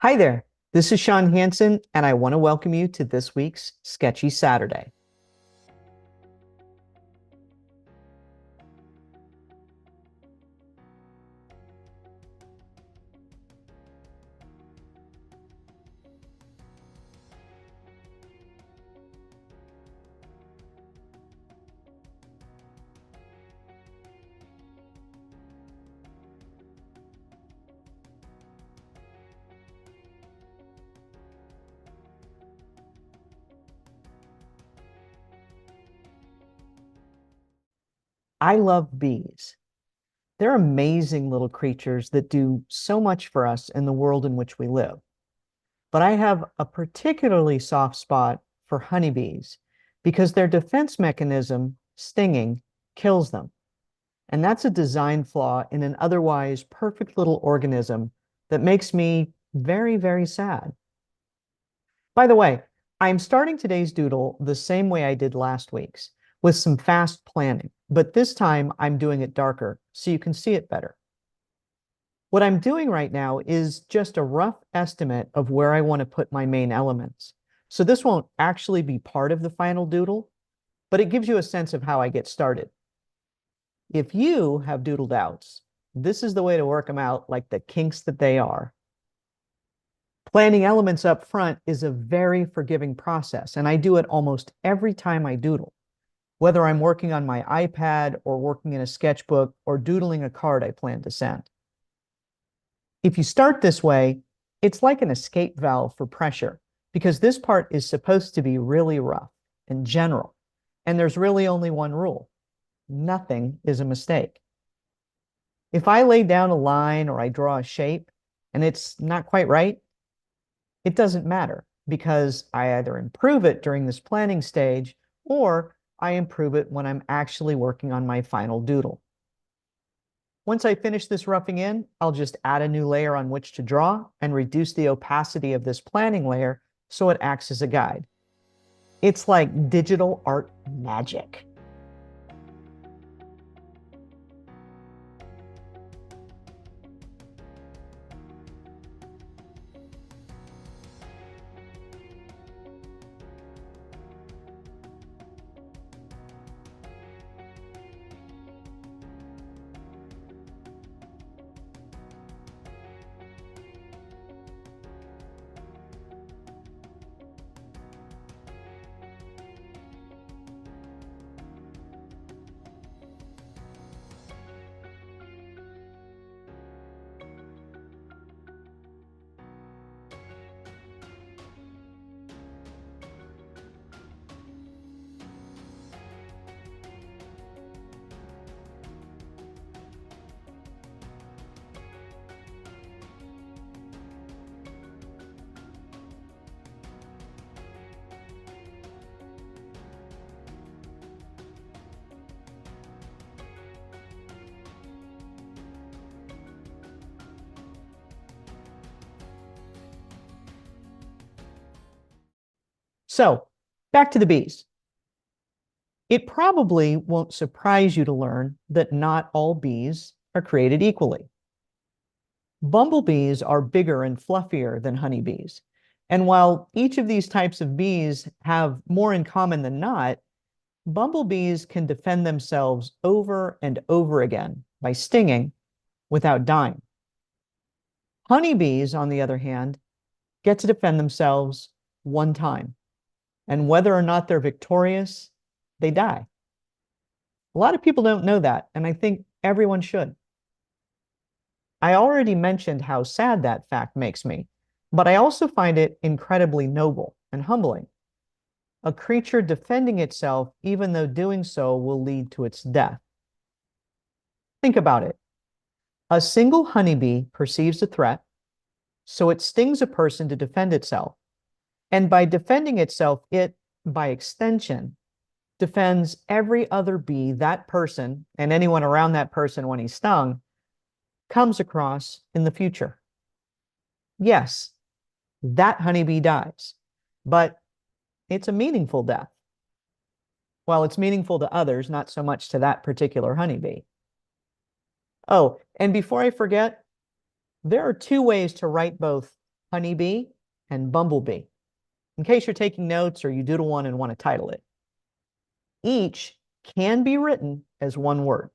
Hi there, this is Shawn Hansen, and I want to welcome you to this week's Sketchy Saturday. I love bees. They're amazing little creatures that do so much for us in the world in which we live. But I have a particularly soft spot for honeybees because their defense mechanism, stinging, kills them. And that's a design flaw in an otherwise perfect little organism that makes me very, very sad. By the way, I'm starting today's doodle the same way I did last week's, with some fast planning, but this time I'm doing it darker so you can see it better. What I'm doing right now is just a rough estimate of where I want to put my main elements. So this won't actually be part of the final doodle, but it gives you a sense of how I get started. If you have doodle doubts, this is the way to work them out like the kinks that they are. Planning elements up front is a very forgiving process, and I do it almost every time I doodle, whether I'm working on my iPad or working in a sketchbook or doodling a card I plan to send. If you start this way, it's like an escape valve for pressure, because this part is supposed to be really rough and general, and there's really only one rule: nothing is a mistake. If I lay down a line or I draw a shape and it's not quite right, it doesn't matter because I either improve it during this planning stage or I improve it when I'm actually working on my final doodle. Once I finish this roughing in, I'll just add a new layer on which to draw and reduce the opacity of this planning layer so it acts as a guide. It's like digital art magic. So back to the bees. It probably won't surprise you to learn that not all bees are created equally. Bumblebees are bigger and fluffier than honeybees. And while each of these types of bees have more in common than not, bumblebees can defend themselves over and over again by stinging without dying. Honeybees, on the other hand, get to defend themselves one time. And whether or not they're victorious, they die. A lot of people don't know that, and I think everyone should. I already mentioned how sad that fact makes me, but I also find it incredibly noble and humbling. A creature defending itself, even though doing so will lead to its death. Think about it. A single honeybee perceives a threat, so it stings a person to defend itself. And by defending itself, it, by extension, defends every other bee that person and anyone around that person when he's stung comes across in the future. Yes, that honeybee dies, but it's a meaningful death. Well, it's meaningful to others, not so much to that particular honeybee. Oh, and before I forget, there are two ways to write both honeybee, and bumblebee, in case you're taking notes or you doodle one and want to title it. Each can be written as one word,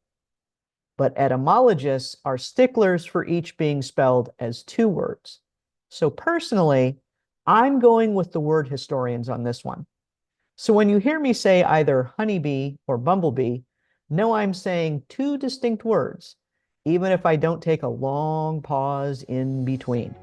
but etymologists are sticklers for each being spelled as two words. So personally, I'm going with the word historians on this one. So when you hear me say either honeybee or bumblebee, know I'm saying two distinct words, even if I don't take a long pause in between.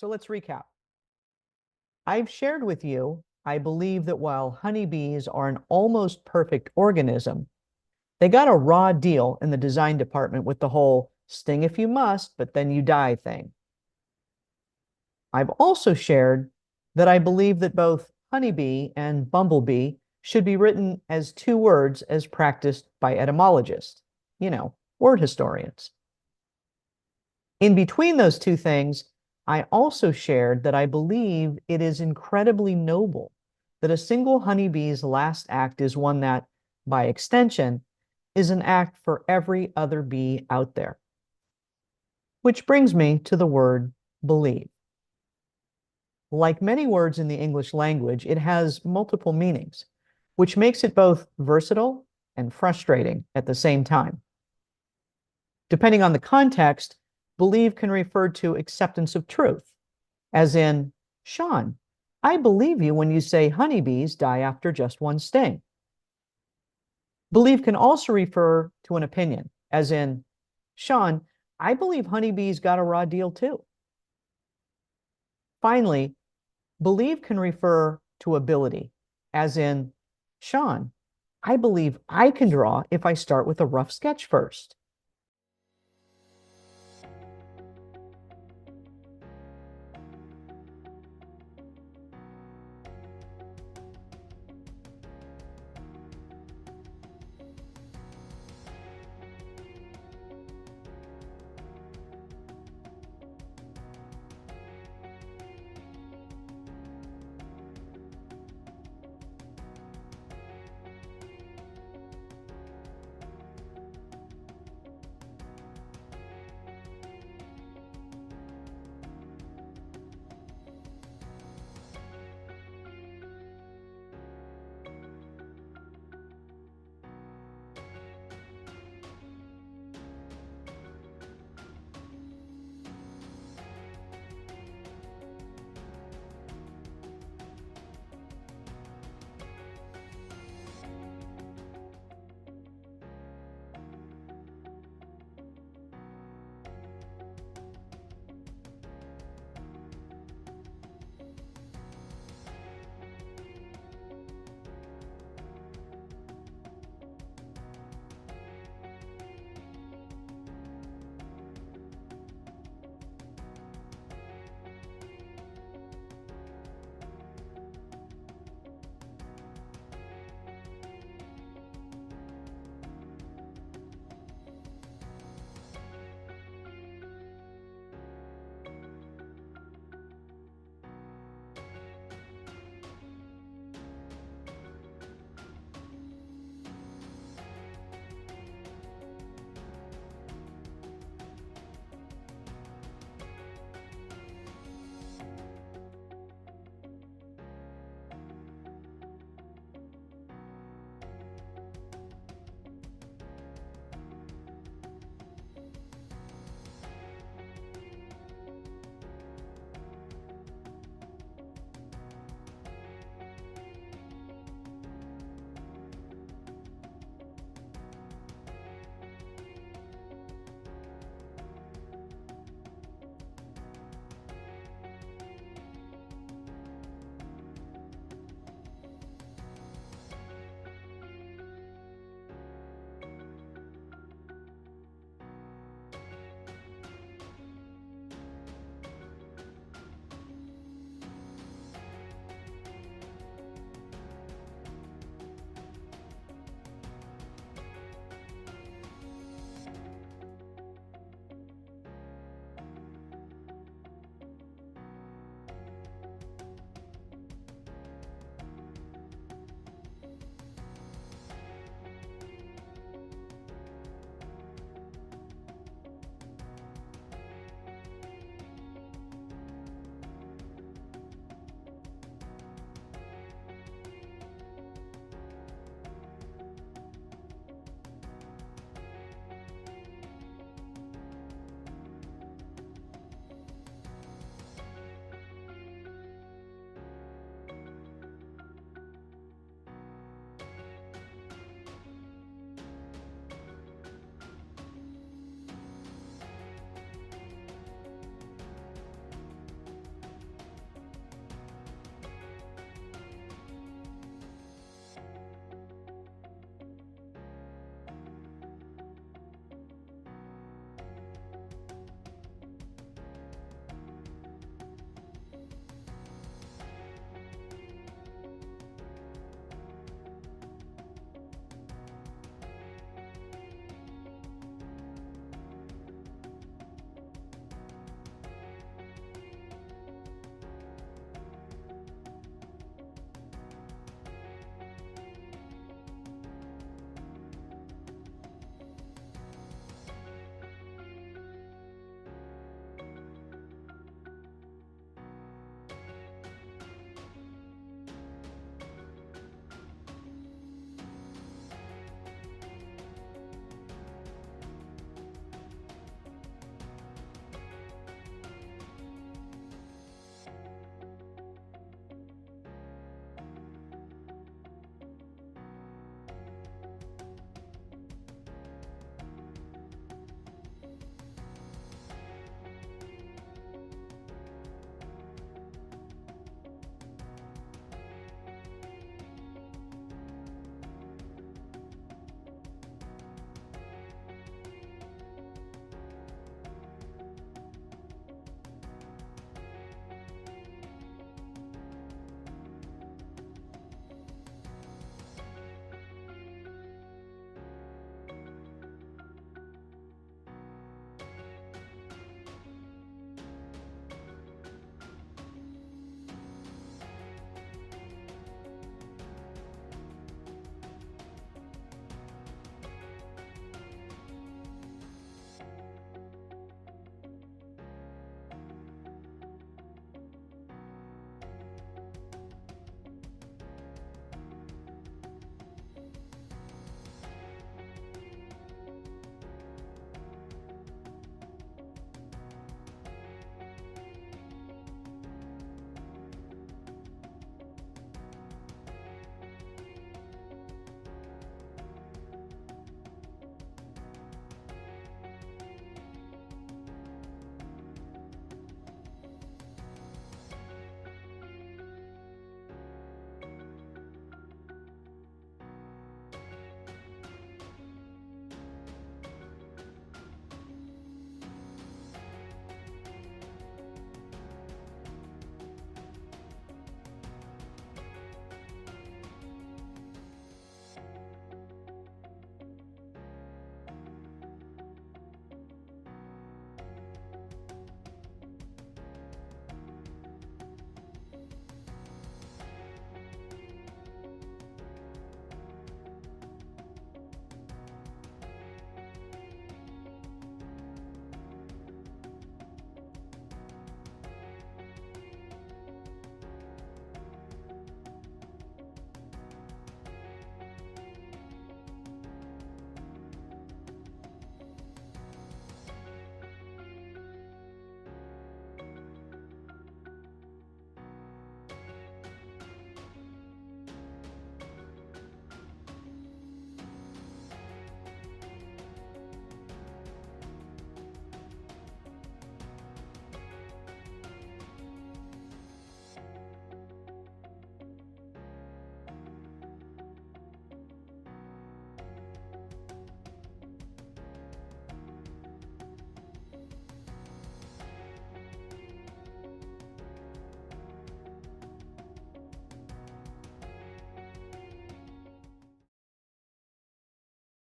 So let's recap. I've shared with you, I believe that while honeybees are an almost perfect organism, they got a raw deal in the design department with the whole sting if you must, but then you die thing. I've also shared that I believe that both honeybee and bumblebee should be written as two words as practiced by etymologists, word historians. In between those two things, I also shared that I believe it is incredibly noble that a single honeybee's last act is one that, by extension, is an act for every other bee out there. Which brings me to the word believe. Like many words in the English language, it has multiple meanings, which makes it both versatile and frustrating at the same time. Depending on the context, believe can refer to acceptance of truth, as in, Shawn, I believe you when you say honeybees die after just one sting. Believe can also refer to an opinion, as in, Shawn, I believe honeybees got a raw deal too. Finally, believe can refer to ability, as in, Shawn, I believe I can draw if I start with a rough sketch first.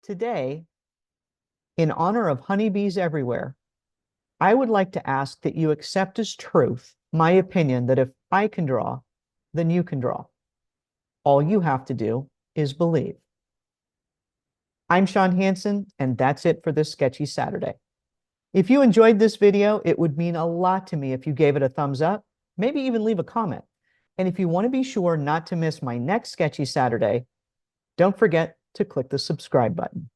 Today, in honor of honeybees everywhere, I would like to ask that you accept as truth my opinion that if I can draw, then you can draw. All you have to do is believe. I'm Shawn Hansen, and that's it for this Sketchy Saturday. If you enjoyed this video, it would mean a lot to me if you gave it a thumbs up, maybe even leave a comment. And if you want to be sure not to miss my next Sketchy Saturday, don't forget to click the subscribe button.